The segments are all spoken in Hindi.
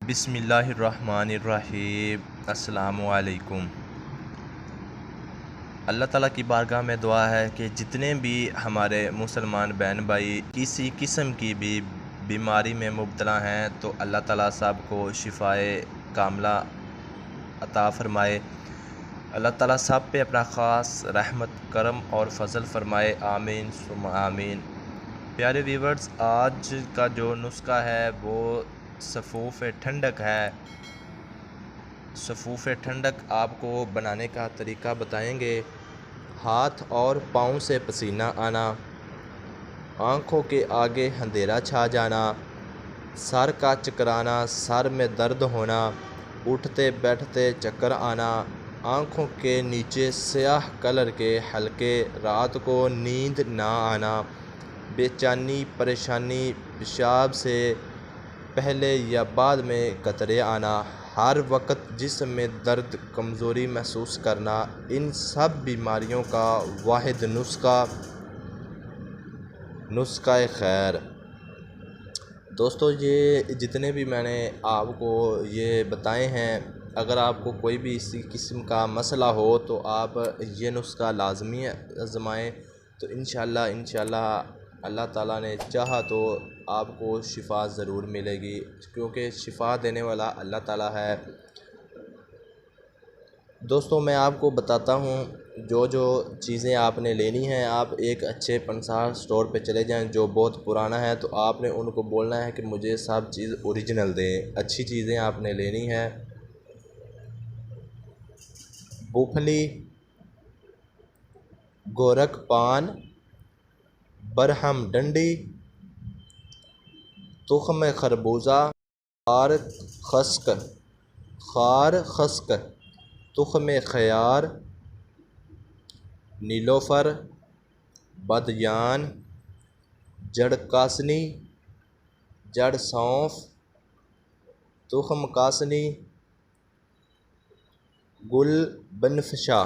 बिस्मिल्लाहिर्रहमानिर्रहीम। अस्सलामुअलैकुम। अल्लाह ताला की बारगाह में दुआ है कि जितने भी हमारे मुसलमान बहन भाई किसी किस्म की भी बीमारी में मुब्तला हैं तो अल्लाह ताला सब को शिफ़ाए कामला अता फ़रमाए। अल्लाह ताला सब पे अपना ख़ास रहमत करम और फ़ज़ल फ़रमाए। आमीन सुम्मा आमीन। प्यारे व्यूवर्स, आज का जो नुस्खा है वो सफ़ूफ़ ठंडक है। सफ़ूफ़ ठंडक आपको बनाने का तरीका बताएंगे। हाथ और पाँव से पसीना आना, आँखों के आगे अंधेरा छा जाना, सर का चकराना, सर में दर्द होना, उठते बैठते चक्कर आना, आँखों के नीचे स्याह कलर के हल्के, रात को नींद ना आना, बेचैनी परेशानी, पेशाब से पहले या बाद में कतरे आना, हर वक्त जिस्म में दर्द कमज़ोरी महसूस करना, इन सब बीमारियों का वाहिद नुस्खा खैर। दोस्तों, ये जितने भी मैंने आपको ये बताए हैं, अगर आपको कोई भी इसी किस्म का मसला हो तो आप ये नुस्खा लाजमी आज़माएँ। तो इंशाअल्लाह अल्लाह ताला ने चाहा तो आपको शिफ़ा ज़रूर मिलेगी, क्योंकि शिफ़ा देने वाला अल्लाह ताला है। दोस्तों, मैं आपको बताता हूँ जो चीज़ें आपने लेनी हैं। आप एक अच्छे पंसार स्टोर पे चले जाएं जो बहुत पुराना है, तो आपने उनको बोलना है कि मुझे सब चीज़ ओरिजिनल दें। अच्छी चीज़ें आपने लेनी है। मूंगफली, गोरख पान, बरहम डंडी, तुख्म खरबूजा, खार खस्क, तुख्म खयार, नीलोफर, बदयान, जड़ कासनी, जड़ सौंफ, तुख्म कासनी, गुल बनफशा।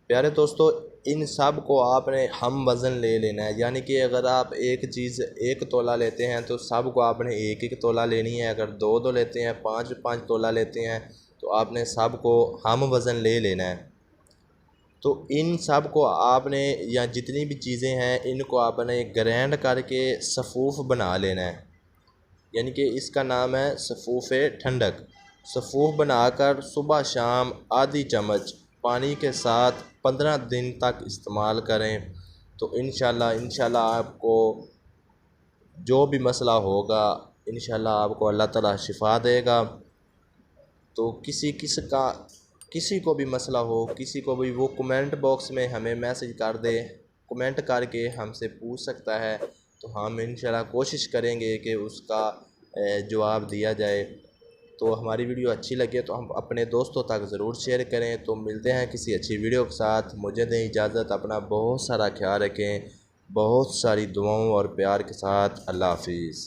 प्यारे दोस्तों, इन सब को आपने हम वज़न ले लेना है, यानी कि अगर आप एक चीज़ 1 तोला लेते हैं तो सब को आपने 1-1 तोला लेनी है। अगर 2-2 लेते हैं, 5-5 तोला लेते हैं, तो आपने सब को हम वज़न ले लेना है। तो इन सब को आपने, या जितनी भी चीज़ें हैं, इनको आपने ग्राइंड करके सफ़ूफ़ बना लेना है, यानी कि इसका नाम है सफ़ूफ़ ठंडक। सफ़ूफ़ बनाकर सुबह शाम आधी चम्मच पानी के साथ 15 दिन तक इस्तेमाल करें, तो इंशाल्लाह आपको जो भी मसला होगा, इंशाल्लाह आपको अल्लाह ताला शिफ़ा देगा। तो किसी को भी मसला हो, किसी को भी, वो कमेंट बॉक्स में हमें मैसेज कर दे, कमेंट करके हमसे पूछ सकता है, तो हम इंशाल्लाह कोशिश करेंगे कि उसका जवाब दिया जाए। तो हमारी वीडियो अच्छी लगे तो हम अपने दोस्तों तक ज़रूर शेयर करें। तो मिलते हैं किसी अच्छी वीडियो के साथ। मुझे दें इजाज़त। अपना बहुत सारा ख्याल रखें, बहुत सारी दुआओं और प्यार के साथ। अल्लाह हाफिज़।